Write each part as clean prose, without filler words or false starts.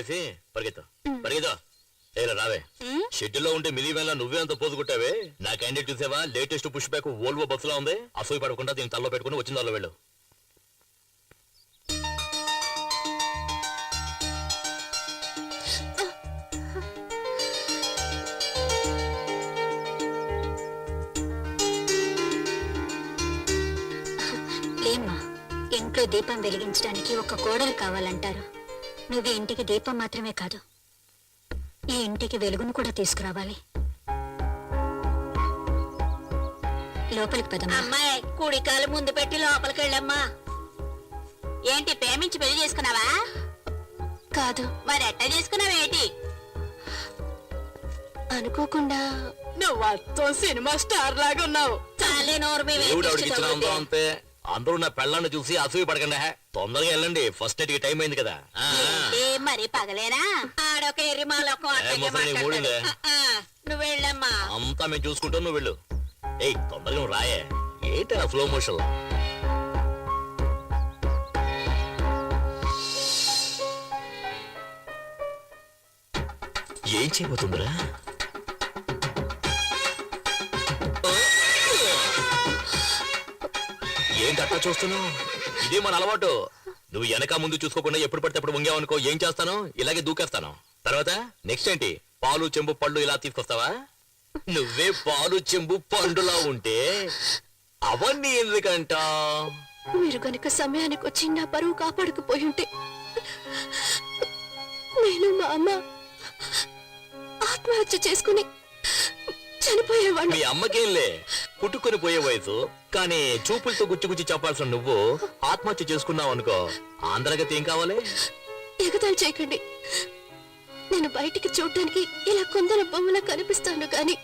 వేసి పరిగెత్తా పరిగెత్తా ఏలా రావే. షెడ్యూల్లో ఉంటే మిలివేలా నువ్వే అంత పోజు కొట్టావే. నా క్యాండిడేట్ చూసావా? లేటెస్ట్ పుష్ బ్యాక్ వోల్వో బస్సులా ఉంది. అసూయ పడకుండా దీన్ని తల్లో పెట్టుకుని వచ్చిన దానిలో వెళ్ళు. లేమ్మా, ఇంట్లో దీపం వెలిగించడానికి ఒక కోడలు కావాలంటారు. నువ్వు ఇంటికి దీపం మాత్రమే కాదు, ఈ ఇంటికి వెలుగును కూడా తీసుకురావాలి. లోపలికి పదమ్మా. అమ్మాయి కుడి కాలు ముందు పెట్టి లోపలికి వెళ్ళమ్మా. ఏంటి ప్రేమించి పెళ్లి చేసుకున్నావా? కాదు. మరి ఎట్ట చేసుకున్నావేంటి? అనుకోకుండా. నువ్వు అచ్చం సినిమా స్టార్ లాగా ఉన్నావు. చాలే నోరు అంతే. అందరూ నా పెళ్ళాన్ని చూసి అసూయ పడకండి. తొందరగా వెళ్ళండి, ఫస్ట్ నైట్ కి టైం అయింది కదా. మరి పగలేనా? ఆడొక ఎర్రిమాలొక నువ్వు వెళ్ళమ్మా. అంతా మేము చూసుకుంటాం, నువ్వు వెళ్ళు. ఏయ్ తొందరగా నువ్వు రాయే. ఏంటి స్లో మోషన్? ఏం చేయబోతుందిరా? ఏంటి అట్లా చూస్తున్నావు? ఇదే మన అలవాటు. నువ్వు వెనక ముందు చూసుకోకుండా ఎప్పుడు పడితే అప్పుడు వంగావనుకో, ఏం చేస్తాను? ఇలాగే దూకేస్తాను. తర్వాత నెక్స్ట్ ఏంటి? పాలు చెంబు పళ్ళు ఇలా తీసుకొస్తావా? నువ్వే పాలు చెంబు పండులా ఉంటే అవన్నీ ఎందుకంట? మీరు కనుక సమయానికి వచ్చి నా పరువు కాపాడుకుపోయి ఉంటే నేను మా అమ్మ ఆత్మహత్య చేసుకుని చనిపోయేవాడు. మీ అమ్మకేంలే, పుట్టుకొని పోయే వయసు. కానీ చూపులతో గుచ్చి చెప్పాల్సిన నువ్వు ఆత్మహత్య చేసుకున్నావు అనుకో, ఆంధ్రగతి ఏం కావాలి? ఎగతాళి చేయకండి. నేను బయటికి చూడటానికి ఇలా కొందరు బొమ్మలా కనిపిస్తాను, కానీ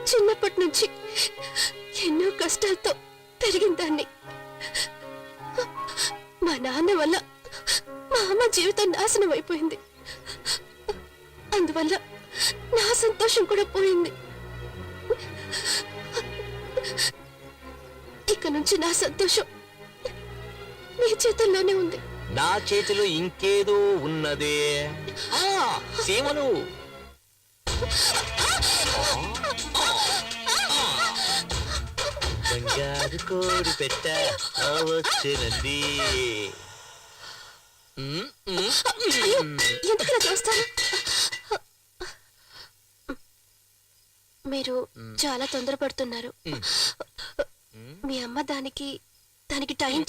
చిన్నప్పటి నుంచి ఎన్నో కష్టాలతో పెరిగిన దాన్ని. మా నాన్న వల్ల మా అమ్మ జీవితం నాశనం అయిపోయింది. అందువల్ల నా సంతోషం కూడా పోయింది. ఇక నుంచి నా సంతోషం మీ చేతుల్లోనే ఉంది. నా చేతిలో ఇంకేదో ఉన్నదే. సీమను బంగారు కోడి పెట్ట వచ్చినంది. ఎందుకు చూస్తారు? మీరు చాలా తొందరపడుతున్నారు. మీ అమ్మ దానికి టైం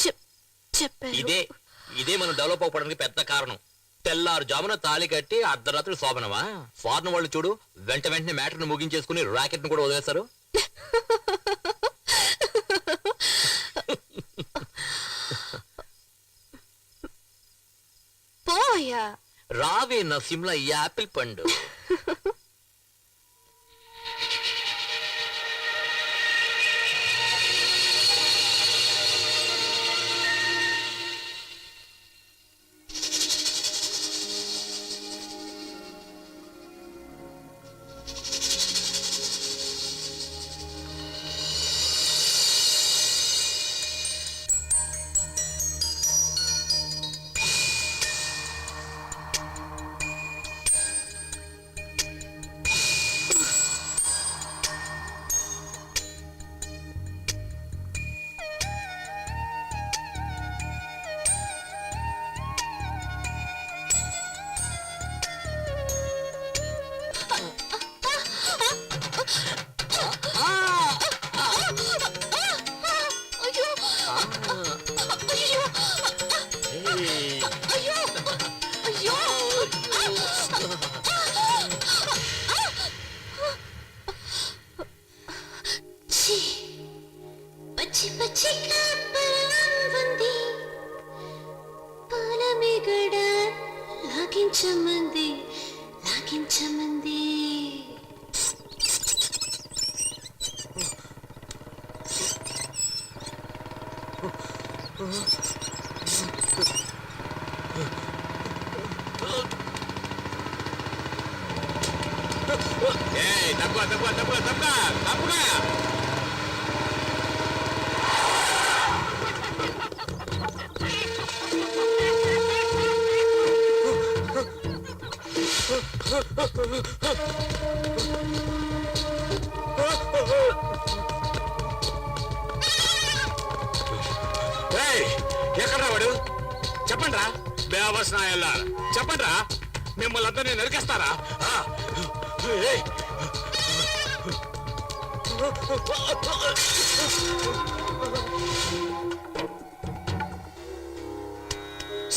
చెప్పారు. ఇదే మనం డెవలప్ అవ్వడానికి పెద్ద కారణం. తెల్లారు జామున తాళి కట్టి అర్ధరాత్రి శోభనమా? ఫారెన్ వాళ్ళు చూడు, వెంటనే మ్యాటర్ ను ముగించేసుకుని రాకెట్ ను కూడా వదిలేస్తారు. పోయా రావే నా సిమ్లా యాపిల్ పండు. లాగించమంది. బేవస్ నాయల్లా చెప్పండి రా, మిమ్మల్ని అందరినీ నరికేస్తారా? ఏయ్,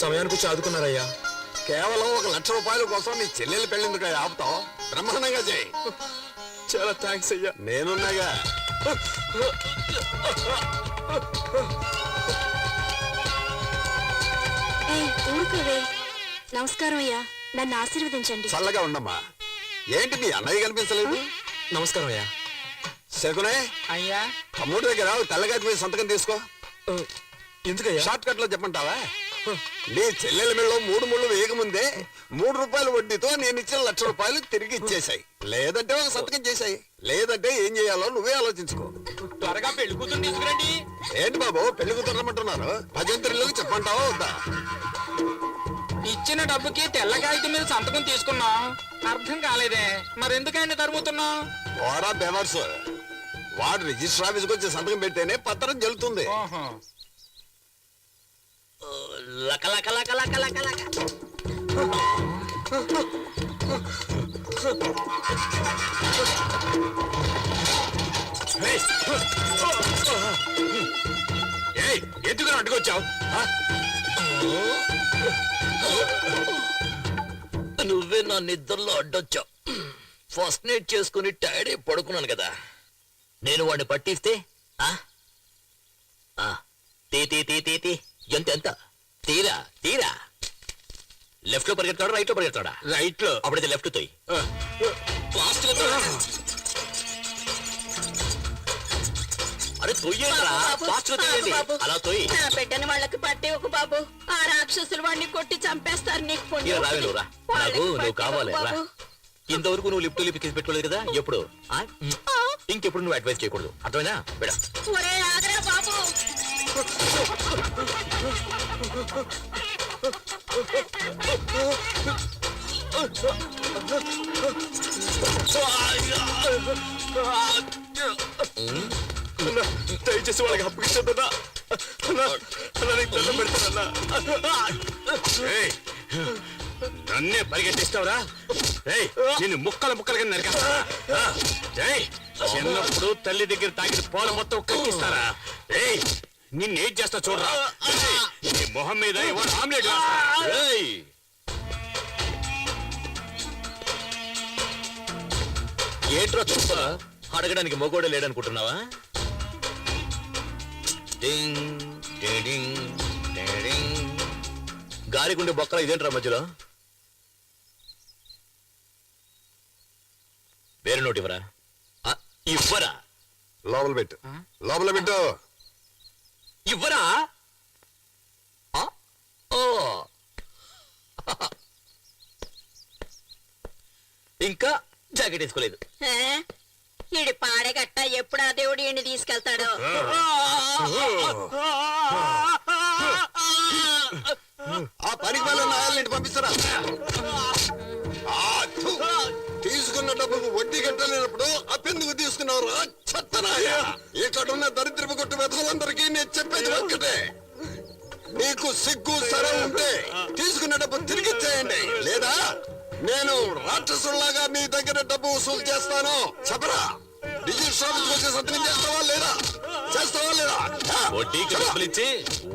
సమయానికి వచ్చి ఆదుకున్నారయ్యా. కేవలం 1,00,000 రూపాయల కోసం నీ చెల్లెలు పెళ్ళిందుకు ఆపుతావు? బ్రహ్మాండంగా చేయి. చాలా థ్యాంక్స్ అయ్యా. నేనున్నాగా. ఊరుకోవే. నమస్కారం అయ్యా, నన్ను ఆశీర్వదించండి. చల్లగా ఉండమ్మా. ఏంటి మీ అన్నయ్య కనిపించలేదు? నమస్కారం అయ్యా. శకునే, అయ్యా తమ్ముడి దగ్గర తెల్లగాటి మీద సంతకం తీసుకో. ఎందుకయ్యా? షార్ట్ కట్ లో చెప్పంటావా? నీ చెల్లెల మెళ్ళలో 3 ముళ్ళు వేయకముందే 3 రూపాయల వడ్డీతో నేను ఇచ్చిన 1,00,000 రూపాయలు తిరిగి ఇచ్చేసాయి. లేదంటే ఒక సంతకం చేశాయి. లేదంటే ఏం చేయాలో నువ్వే ఆలోచించుకో. త్వరగా పెళ్లి కూతురు తీసుకురండి. ఏంటి బాబు పెళ్లి కుదరమంటున్నారు? భజంత్రిలోకి చెప్పంటావా వద్దా? ఇచ్చిన డబ్బుకి తెల్ల కాగితం మీద సంతకం తీసుకున్నాం. అర్థం కాలేదే, మరెందుకైనా తరుముతున్నాం? ఓరా బెవర్స్, వాడు రిజిస్టర్ ఆఫీస్కి వచ్చి సంతకం పెడితేనే పత్రం జల్లుతుంది. లక లక లక లక లక లక. ఎందుకు అడ్డుకొచ్చావు? నువ్వే నా నిద్రలో అడ్డొచ్చావు. ఫస్ట్ నైట్ చేసుకుని టైర్డ్ పడుకున్నాను కదా, నేను వాడిని పట్టిస్తే ఆ? ఆ, తీ తీ తీ తీ తీ. ఎంత ఎంత తీరా తీరా. లెఫ్ట్ లో పరిగెత్తాడా రైట్ లో పరిగెత్తాడా? రైట్ లో. అప్పుడైతే లెఫ్ట్ తోయి. ఫాస్ట్ గా తోయి. అరే తొయ్యేంట్రా, ఫాస్ట్ గా తొయ్యండి. అలా తోయి. నా బిడ్డని వాళ్ళకి పట్టే ఒక బాబు. ఆ రాక్షసులు వాడిని కొట్టి చంపేస్తారు. నీకు ఇలా పుణ్యం రావే వస్తుంది. నువ్వు రా. వాళ్ళకి నాకు నువ్వు పట్టే కావాలి ఒక రా. బాబు. ఇంతవరకు నువ్వు లిఫ్ట్ లిప్ పెట్టుకోలేదు కదా ఎప్పుడు ఆ? ఇంకెప్పుడు నువ్వు అడ్వైస్ చేయకూడదు, అర్థమైనా? బెడ ఒరే ఆగరా బాబు. దయచేసి వాళ్ళకి అప్పగించొద్దన్నా. పెడతానన్నా. ఏయ్, నన్నే పరిగెట్టిస్తావురా? ఏయ్, నిన్ను ముక్కలు ముక్కలుగా నరికేస్తారా? ఏయ్, చిన్నప్పుడు తల్లి దగ్గర తాగిన పోల మొత్తం కక్కిస్తారా? ఏయ్, నిన్నేం చేస్తా చూడరా? ఏయ్, నీ మొహం మీద ఇవాళ ఆమ్లెట్ వేస్తా. ఏయ్! ఏంట్రా చూప అడగడానికి మొగోడే లేడనుకుంటున్నావా? డింగ్, డింగ్, డింగ్. గాలిగుండే బొక్కల ఇదేంట్రా మధ్యలో? వేరే నోటి ఇవ్వరా? ఆ, ఇవ్వరా? లోపల పెట్టు, లోపల పెట్టు. ఇవ్వరా? ఆ? ఓ ఇంకా జాకెట్ వేసుకోలేదు. ఏ? ఈడి పాడగట్ట ఎప్పుడు ఆ దేవుడు ఈయన్ని తీసుకెళ్తాడో. ఆ పనికి వాళ్ళ నాయాలని పంపిస్తారా? తీసుకున్న డబ్బుకు వడ్డీ కట్టలేనప్పుడు అప్పెందుకు తీసుకున్నారు? చెత్తనాయ! ఇక్కడున్న దరిద్రపు కొట్టు వెధలందరికీ నేను చెప్పేది ఒక్కటే, నీకు సిగ్గు సరే ఉంటే తీసుకున్న డబ్బు తిరిగిచ్చేయండి, లేదా నేను రాక్షసుల్లాగా మీ దగ్గర డబ్బు వసూలు చేస్తాను. చెప్పరా? రిజిస్టర్ ఆఫీస్కి వచ్చి సంతకం చేస్తావా లేదా? చేస్తావా లేదా? వడ్డీకి డబ్బులు ఇచ్చి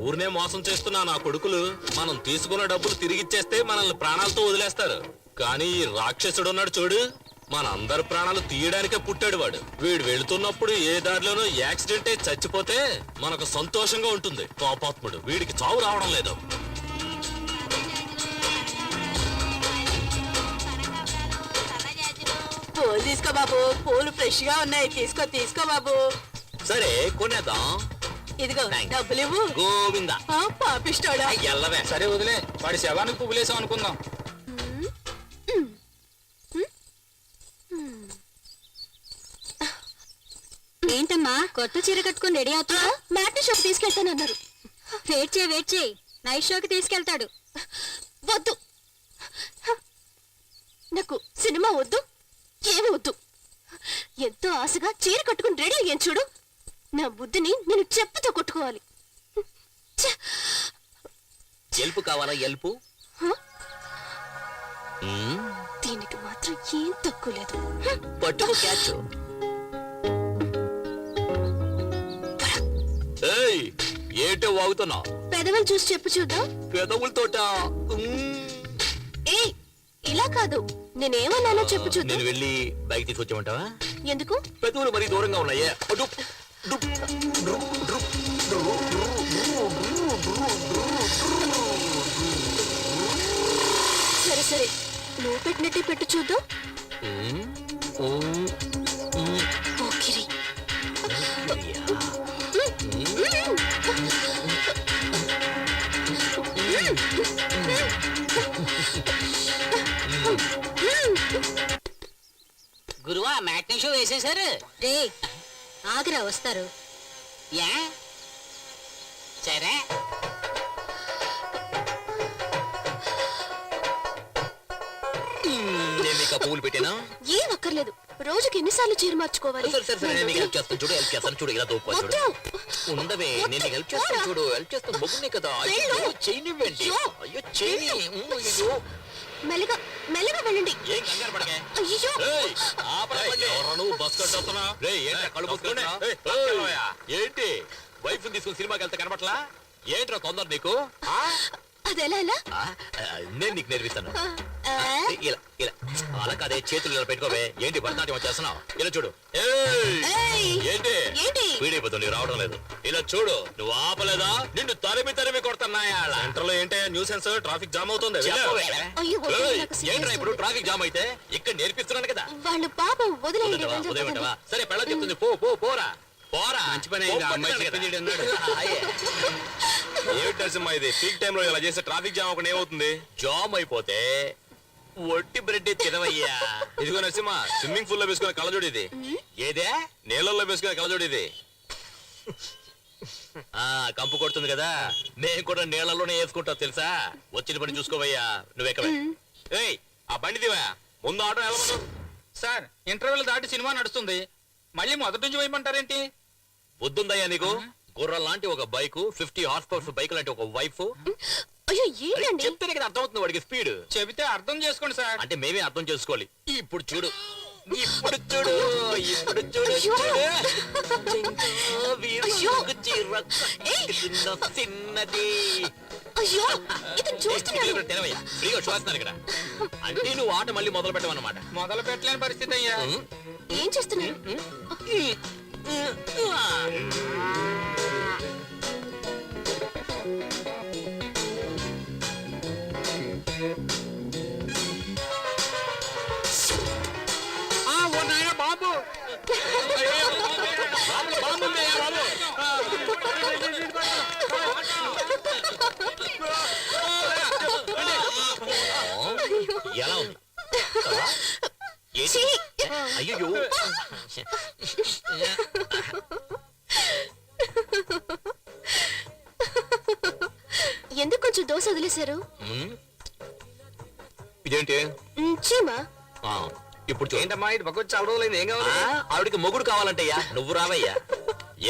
ఊరినే మోసం చేస్తున్నా నా కొడుకులు మనం తీసుకున్న డబ్బులు తిరిగిచ్చేస్తే మనల్ని ప్రాణాలతో వదిలేస్తారు. కానీ ఈ రాక్షసుడు ఉన్నాడు చూడు, మన అందరి ప్రాణాలు తీయడానికే పుట్టాడు వాడు. వీడు వెళుతున్నప్పుడు ఏ దారిలోనో యాక్సిడెంట్ అయి చచ్చిపోతే మనకు సంతోషంగా ఉంటుంది. పాపాత్ముడు, వీడికి చావు రావడం లేదు. పూలు తీసుకో బాబు, పూలు ఫ్రెష్ గా ఉన్నాయి. తీసుకో తీసుకో బాబు. సరే కొనేద్దాం. ఇదిగో Thanks. డబ్బులు ఇవ్వు. గోవిందా పాపిస్తాడా? ఎల్లవే. సరే వదిలే, వాడి శవానికి పువ్వులేసాం అనుకుందాం. ఏంటమ్మా కొత్త చీర కట్టుకుని రెడీ అవుతున్నా? మ్యాట్ని షోకి తీసుకెళ్తానన్నారు. వెయిట్ చేయి, నైట్ షోకి తీసుకెళ్తాడు. వద్దు, నాకు సినిమా వద్దు, ఏమి వద్దు. ఎంతో ఆశగా చీర కట్టుకుని రెడీ అయ్యాను చూడు, నా బుద్ధిని నేను చెప్పుతో కొట్టుకోవాలి. ఎల్పు కావాలా? ఎల్పు దీనికి మాత్రం ఏం తక్కువ లేదు. పట్టుకో క్యాచ్. ఏయ్ ఏంటో వాగుతున్నా? పెదవులు చూసి చెప్పు చూద్దాం. పెదవులతోట. ఏ ఇలా కాదు, నేనేమన్నానో చెప్పు చూద్దాం. నేను వెళ్ళి బైక్ తీసుకొచ్చామంటావా? ఎందుకు? పెదవులు మరీ దూరంగా ఉన్నాయే. డుప్, డుప్, డుప్, డుప్. సరే సరే, నువ్వు పెట్టినట్టే పెట్టు చూద్దాం. పోకిరి. గురువా మ్యాట్నీ షో వేసేశారు. రే ఆగ్రా వస్తారు. యా సరే. నేను నీకు ఆ పువ్వులు పెట్టానా? ఏం అక్కర్లేదు, రోజుకి ఎన్నిసార్లు చీర మార్చుకోవాలి? సరే సరే సరే, నేను నీకు హెల్ప్ చేస్తాను చూడు. హెల్ప్ చేస్తాను చూడు. ఇలా దూపా చూడు. వద్దు. ఉండవే, నేను నీకు హెల్ప్ చేస్తాను చూడు. హెల్ప్ చేస్తాను. మొగ్గునే కదా. అయ్యో చేయనివ్వండి. అయ్యో చేయని. అయ్యో మెల్లగా మెల్లగా వెళ్ళండి. ఏం కంగారు పడకే. అయ్యో ఏయ్, ఆపరా బండి. నువ్వు బస్ కట్టొస్తున్నా? రేయ్, ఏంట్రా కళ్ళు మూసుకుంటున్నా? ఏయ్, పక్కలోయా. ఏంటి వైఫ్ తీసుకుని సినిమాకి వెళ్తే కనపట్లా? ఏంట్రా తొందర నీకు? అదెలా ఎలా? ఆ, నేను నీకు నేర్పిస్తాను. ఆ, ఇలా ఇలా అలా కాదే, చేతులు ఇలా పెట్టుకోవే. ఏంటి భరతనాట్యం చేస్తున్నావు? ఇలా చూడు. ఏయ్, ఏయ్, ఏంటి ఏంటి? వీడైపోతుంది, రావడం లేదు. ఇలా చూడు. నువ్వు ఆపలేదా? నిన్ను తరిమి తరిమి కొడుతున్నాయా? సెంటర్ లో ఏంటి న్యూసెన్స్? ట్రాఫిక్ జామ్ అవుతుంది. చెప్పవే. అయ్యో, వద్దు, ఏయ్, నాకు ఏంట్రా ఇప్పుడు సిగ్గేస్తుంది. ట్రాఫిక్ జామ్ అయితే? ఇక్కడ నేర్పిస్తున్నాను కదా. వాళ్ళు పాపం వదిలేయండి. వదిలేమంటావా? వెళ్ళండి, వదిలేమంటావా? వదలండి. సరే పెళ్ళ చెప్తుంది. పో పో పోరా పోరా. మంచి పని అయింది. ఆ అమ్మాయి పోపట్టినాను చెప్పింది కదా. అన్నాడు. అయ్యే. ఏమిటి నరసింహ ఇది? పీక్ టైం లో ఇలా చేస్తే ట్రాఫిక్ జామ్ అక్కడ ఏమవుతుంది? జామ్ అయిపోతే ఒట్టి బ్రెడ్ తినవయ్యా. ఇదిగో నరసింహ, స్విమ్మింగ్ పూల్ లో వేసుకునే కళ్ళజోడు ఇది. ఏదే? నీళ్ళల్లో వేసుకునే కళ్ళజోడు ఇది. ఆ కంపు కొడుతుంది కదా. నేను కూడా నీళ్ళలోనే వేసుకుంటా తెలుసా. వచ్చిన పని చూసుకోవయ్యా. నువ్వెక్కవే. ఏయ్, ఆ బండి దివా. ముందు ఆటో వెళ్ళమను. సార్ ఇంటర్వెల్ దాటి సినిమా నడుస్తుంది, మళ్ళీ మొదటి నుంచి వేయమంటారేంటి? బుద్ధుందయ్యా నీకు? గుర్రం లాంటి ఒక బైక్, 50 హార్స్ పవర్స్ బైక్ లాంటి ఒక వైఫ్. అయ్యో ఏంటండి? చెప్తేనే కదా అర్థమవుతుంది వాడికి స్పీడ్. చెబితే అర్థం చేసుకోండి సార్. అంటే మేమే అర్థం చేసుకోవాలి. ఇప్పుడు చూడు, ఇప్పుడు చూడు, ఇప్పుడు చూడు, అయ్యో. చూడు. వీరుకు చీర కట్టుకున్న చిన్నది. అయ్యో ఇతను చూస్తున్నాడు. తెరవయ్యా, ఫ్రీగా చూస్తున్నారు ఇక్కడ. అంటే నువ్వు ఆట మళ్ళీ మొదలు పెట్టమన్నమాట. మొదలు పెట్టలేని పరిస్థితి అయ్యా. ఏం చేస్తున్నారు? ఓ నాయనా బాబు, లోపల బాంబు ఉందయ్యా బాబు. ఎలా ఉంది? ఏంటి? ఛీ! అయ్యో ఎందుకు కొంచెం దోశ వదిలేశారు? ఇదేంటి? చీమా. ఆ, ఇప్పుడు చూడు. ఏంటమ్మా ఇది పక్క చాలా రోజులైంది, ఏం కావాలి? ఆవిడకి మొగుడు కావాలంటయ్యా. నువ్వు రావయ్యా.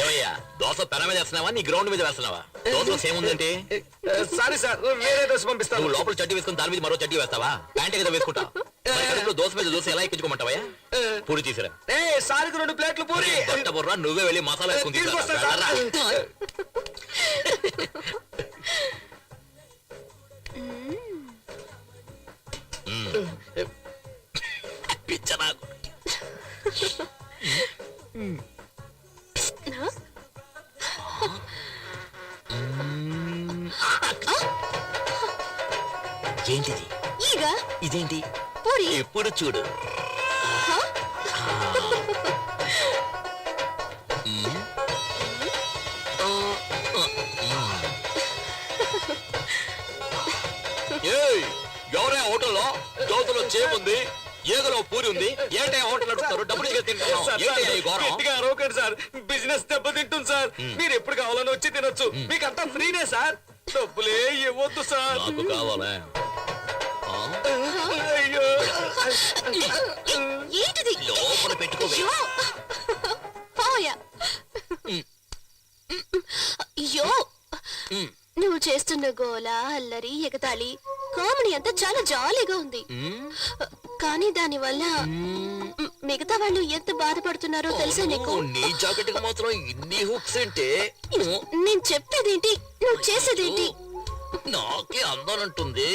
ఏమయ్యా, దోశ పెన మీద వేస్తున్నావా నీ గ్రౌండ్ మీద వేస్తున్నావా? దోశలో సేమ్ ఉందంటే సారీ సార్, వేరే దోశ పంపిస్తాను. నువ్వు లోపల చడ్డీ వేసుకుని దాని మీద మరో చడ్డీ వేస్తావా? ప్యాంటే కదా వేసుకుంటావు. మరి కడుపులో దోశ మీద దోశ ఎలా ఎక్కించుకోమంటావయ్యా? పూరి తీసిరా. సారికి 2 ప్లేట్లు పూరి. బట్ట బుర్రా, నువ్వే వెళ్ళి మసాలా వేసుకుని తీసుకొస్తా తీసుకురా. సార్. వెళ్ళరా. పిచ్చ నాకు. ఏంటిది? ఈగ ఇదేంటి? పూరి. ఎప్పుడు చూడు. ఏయ్, ఎవరే హోటల్లో దోతలో చేముంది, ఏగలో పూరి ఉంది. ఏంటే హోటల్ నడుపుతారు? డబ్బులు ఇచ్చి తింటున్నావు. ఏంటయ్యా ఈ ఘోరం? గట్టిగా అరవకండి సార్, బిజినెస్ దెబ్బతింటుంది సార్. మీరు ఎప్పుడు కావాలని వచ్చి తినొచ్చు, మీకంతా ఫ్రీనే సార్. డబ్బులే ఇవ్వద్దు సార్. నాకు కావాలా? ఆ? అయ్యో ఏంటిది? లోపల పెట్టుకోవే. అయ్యో పోయా. అయ్యో నువ్వు చేస్తున్న గోల, అల్లరి, ఎగతాళి కామెడీ అంతా చాలా జాలీగా ఉంది కానీ దాని వల్ల మిగతా వాళ్ళు ఎంత బాధపడుతున్నారో తెలుసా నీకు? నీ జాకెట్ కి మాత్రం ఇన్ని హుక్స్ అంటే నేను చెప్పేదేంటి నువ్వు చేసేదేంటి? నాకే అందాలంటుంది.